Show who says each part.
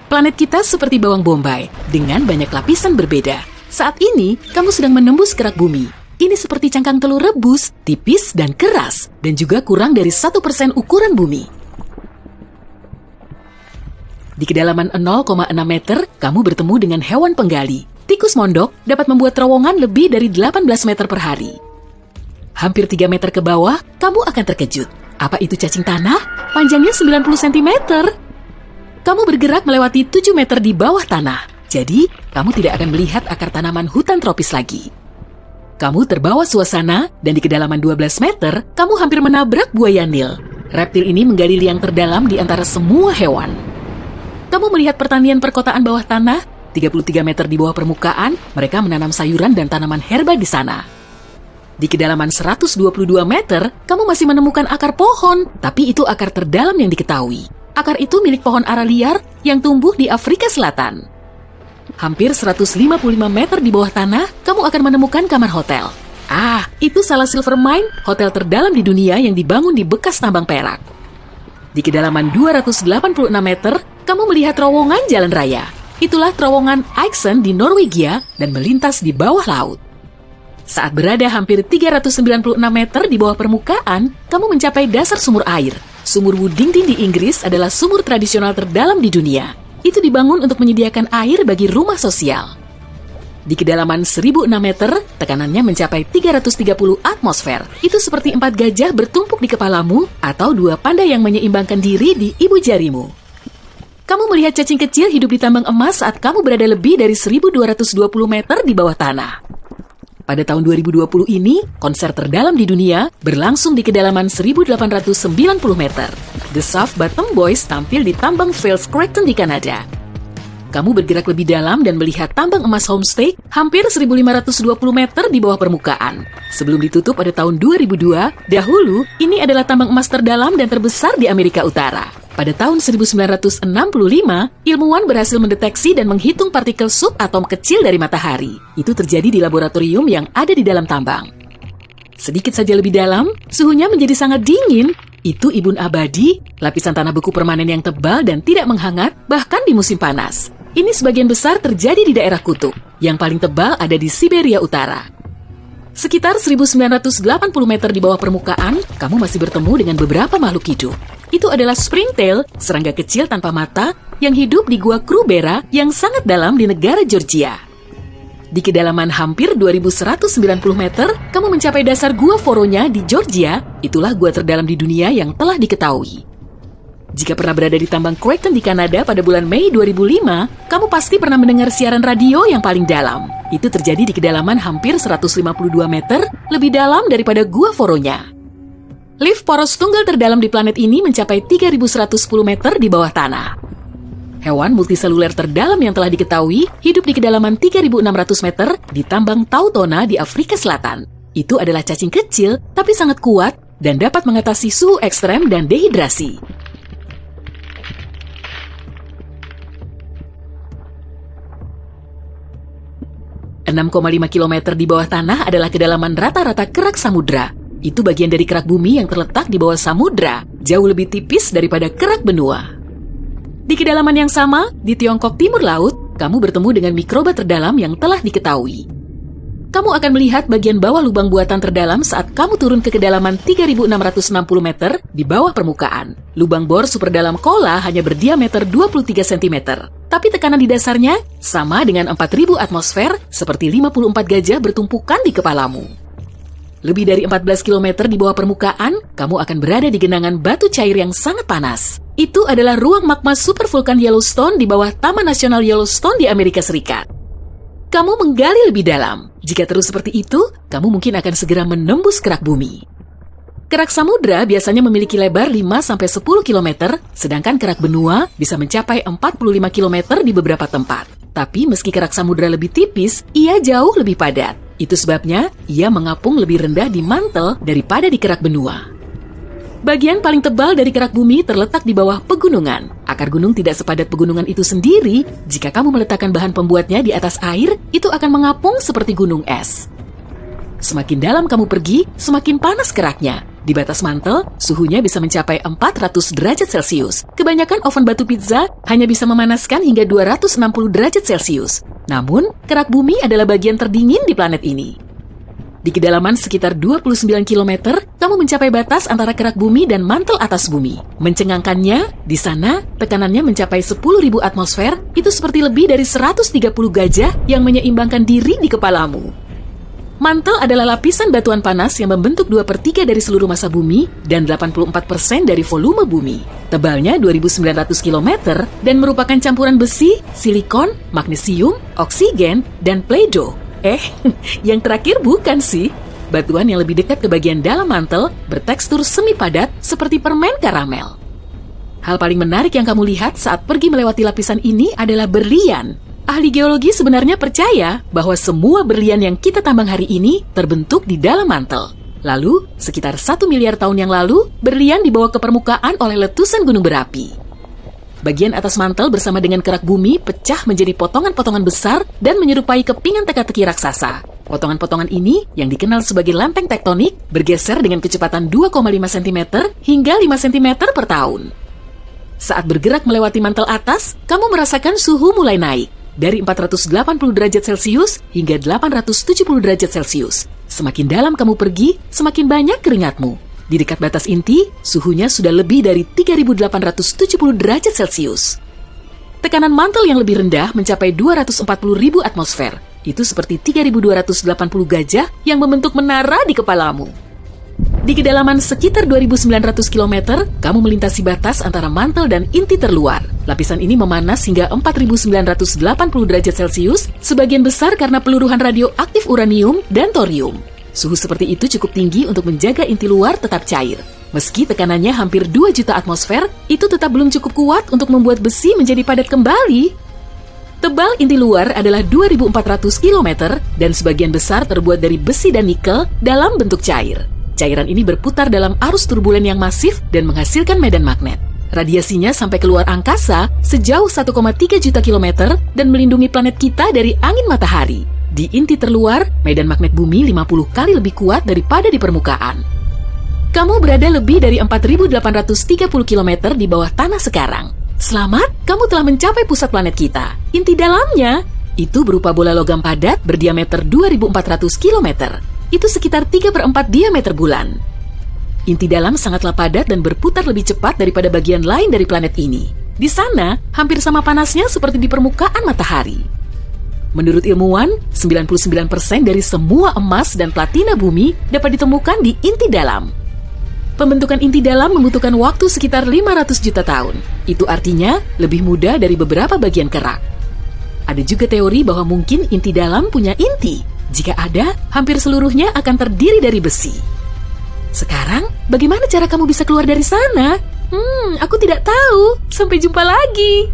Speaker 1: Planet kita seperti bawang bombay, dengan banyak lapisan berbeda. Saat ini, kamu sedang menembus kerak bumi. Ini seperti cangkang telur rebus, tipis dan keras, dan juga kurang dari 1% ukuran bumi. Di kedalaman 0,6 meter, kamu bertemu dengan hewan penggali. Tikus mondok dapat membuat terowongan lebih dari 18 meter per hari. Hampir 3 meter ke bawah, kamu akan terkejut. Apa itu cacing tanah? Panjangnya 90 cm. Kamu bergerak melewati 7 meter di bawah tanah. Jadi, kamu tidak akan melihat akar tanaman hutan tropis lagi. Kamu terbawa suasana, dan di kedalaman 12 meter, kamu hampir menabrak buaya Nil. Reptil ini menggali liang terdalam di antara semua hewan. Kamu melihat pertanian perkotaan bawah tanah, 33 meter di bawah permukaan, mereka menanam sayuran dan tanaman herba di sana. Di kedalaman 122 meter, kamu masih menemukan akar pohon, tapi itu akar terdalam yang diketahui. Akar itu milik pohon ara liar yang tumbuh di Afrika Selatan. Hampir 155 meter di bawah tanah, kamu akan menemukan kamar hotel. Itu salah silver mine, hotel terdalam di dunia yang dibangun di bekas tambang perak. Di kedalaman 286 meter, kamu melihat terowongan jalan raya. Itulah terowongan Eiksund di Norwegia dan melintas di bawah laut. Saat berada hampir 396 meter di bawah permukaan, kamu mencapai dasar sumur air. Sumur Woodington di Inggris adalah sumur tradisional terdalam di dunia. Itu dibangun untuk menyediakan air bagi rumah sosial. Di kedalaman 1006 meter, tekanannya mencapai 330 atmosfer. Itu seperti 4 gajah bertumpuk di kepalamu atau 2 panda yang menyeimbangkan diri di ibu jarimu. Kamu melihat cacing kecil hidup di tambang emas saat kamu berada lebih dari 1220 meter di bawah tanah. Pada tahun 2020 ini, konser terdalam di dunia berlangsung di kedalaman 1890 meter. The Soft Bottom Boys tampil di tambang Fels Creighton di Kanada. Kamu bergerak lebih dalam dan melihat tambang emas Homestake hampir 1520 meter di bawah permukaan. Sebelum ditutup pada tahun 2002, dahulu ini adalah tambang emas terdalam dan terbesar di Amerika Utara. Pada tahun 1965, ilmuwan berhasil mendeteksi dan menghitung partikel subatom kecil dari matahari. Itu terjadi di laboratorium yang ada di dalam tambang. Sedikit saja lebih dalam, suhunya menjadi sangat dingin. Itu ibun abadi, lapisan tanah beku permanen yang tebal dan tidak menghangat, bahkan di musim panas. Ini sebagian besar terjadi di daerah kutub. Yang paling tebal ada di Siberia Utara. Sekitar 1980 meter di bawah permukaan, kamu masih bertemu dengan beberapa makhluk hidup. Itu adalah springtail, serangga kecil tanpa mata, yang hidup di gua Krubera yang sangat dalam di negara Georgia. Di kedalaman hampir 2190 meter, kamu mencapai dasar gua Voronya di Georgia. Itulah gua terdalam di dunia yang telah diketahui. Jika pernah berada di tambang Creighton di Kanada pada bulan Mei 2005, kamu pasti pernah mendengar siaran radio yang paling dalam. Itu terjadi di kedalaman hampir 152 meter, lebih dalam daripada gua Voronya. Lift poros tunggal terdalam di planet ini mencapai 3110 meter di bawah tanah. Hewan multiseluler terdalam yang telah diketahui hidup di kedalaman 3600 meter di tambang Tautona di Afrika Selatan. Itu adalah cacing kecil tapi sangat kuat dan dapat mengatasi suhu ekstrem dan dehidrasi. ...6,5 km di bawah tanah adalah kedalaman rata-rata kerak samudra. Itu bagian dari kerak bumi yang terletak di bawah samudra, jauh lebih tipis daripada kerak benua. Di kedalaman yang sama, di Tiongkok Timur Laut, kamu bertemu dengan mikroba terdalam yang telah diketahui. Kamu akan melihat bagian bawah lubang buatan terdalam saat kamu turun ke kedalaman 3.660 meter di bawah permukaan. Lubang bor super dalam kola hanya berdiameter 23 cm. Tapi tekanan di dasarnya sama dengan 4.000 atmosfer, seperti 54 gajah bertumpukan di kepalamu. Lebih dari 14 km di bawah permukaan, kamu akan berada di genangan batu cair yang sangat panas. Itu adalah ruang magma supervulkan Yellowstone di bawah Taman Nasional Yellowstone di Amerika Serikat. Kamu menggali lebih dalam. Jika terus seperti itu, kamu mungkin akan segera menembus kerak bumi. Kerak samudra biasanya memiliki lebar 5-10 km, sedangkan kerak benua bisa mencapai 45 km di beberapa tempat. Tapi meski kerak samudra lebih tipis, ia jauh lebih padat. Itu sebabnya ia mengapung lebih rendah di mantel daripada di kerak benua. Bagian paling tebal dari kerak bumi terletak di bawah pegunungan. Akar gunung tidak sepadat pegunungan itu sendiri. Jika kamu meletakkan bahan pembuatnya di atas air, itu akan mengapung seperti gunung es. Semakin dalam kamu pergi, semakin panas keraknya. Di batas mantel, suhunya bisa mencapai 400 derajat Celcius. Kebanyakan oven batu pizza hanya bisa memanaskan hingga 260 derajat Celcius. Namun, kerak bumi adalah bagian terdingin di planet ini. Di kedalaman sekitar 29 km, kamu mencapai batas antara kerak bumi dan mantel atas bumi. Mencengangkannya, di sana tekanannya mencapai 10.000 atmosfer, itu seperti lebih dari 130 gajah yang menyeimbangkan diri di kepalamu. Mantel adalah lapisan batuan panas yang membentuk 2/3 dari seluruh massa bumi dan 84% dari volume bumi. Tebalnya 2.900 km dan merupakan campuran besi, silikon, magnesium, oksigen, dan Play-Doh. Yang terakhir bukan sih. Batuan yang lebih dekat ke bagian dalam mantel bertekstur semi padat seperti permen karamel. Hal paling menarik yang kamu lihat saat pergi melewati lapisan ini adalah berlian. Ahli geologi sebenarnya percaya bahwa semua berlian yang kita tambang hari ini terbentuk di dalam mantel. Lalu, sekitar 1 miliar tahun yang lalu, berlian dibawa ke permukaan oleh letusan gunung berapi. Bagian atas mantel bersama dengan kerak bumi pecah menjadi potongan-potongan besar dan menyerupai kepingan teka-teki raksasa. Potongan-potongan ini, yang dikenal sebagai lempeng tektonik, bergeser dengan kecepatan 2,5 cm hingga 5 cm per tahun. Saat bergerak melewati mantel atas, kamu merasakan suhu mulai naik. Dari 480 derajat Celcius hingga 870 derajat Celcius. Semakin dalam kamu pergi, semakin banyak keringatmu. Di dekat batas inti, suhunya sudah lebih dari 3.870 derajat Celcius. Tekanan mantel yang lebih rendah mencapai 240.000 atmosfer. Itu seperti 3.280 gajah yang membentuk menara di kepalamu. Di kedalaman sekitar 2.900 km, kamu melintasi batas antara mantel dan inti terluar. Lapisan ini memanas hingga 4.980 derajat Celcius, sebagian besar karena peluruhan radioaktif uranium dan thorium. Suhu seperti itu cukup tinggi untuk menjaga inti luar tetap cair. Meski tekanannya hampir 2 juta atmosfer, itu tetap belum cukup kuat untuk membuat besi menjadi padat kembali. Tebal inti luar adalah 2.400 km dan sebagian besar terbuat dari besi dan nikel dalam bentuk cair. Cairan ini berputar dalam arus turbulen yang masif dan menghasilkan medan magnet. Radiasinya sampai keluar angkasa sejauh 1,3 juta kilometer dan melindungi planet kita dari angin matahari. Di inti terluar, medan magnet bumi 50 kali lebih kuat daripada di permukaan. Kamu berada lebih dari 4.830 km di bawah tanah sekarang. Selamat, kamu telah mencapai pusat planet kita. Inti dalamnya, itu berupa bola logam padat berdiameter 2.400 km. Itu sekitar 3/4 diameter bulan. Inti dalam sangatlah padat dan berputar lebih cepat daripada bagian lain dari planet ini. Di sana, hampir sama panasnya seperti di permukaan matahari. Menurut ilmuwan, 99% dari semua emas dan platina bumi dapat ditemukan di inti dalam. Pembentukan inti dalam membutuhkan waktu sekitar 500 juta tahun. Itu artinya lebih mudah dari beberapa bagian kerak. Ada juga teori bahwa mungkin inti dalam punya inti. Jika ada, hampir seluruhnya akan terdiri dari besi. Sekarang, bagaimana cara kamu bisa keluar dari sana? Aku tidak tahu. Sampai jumpa lagi.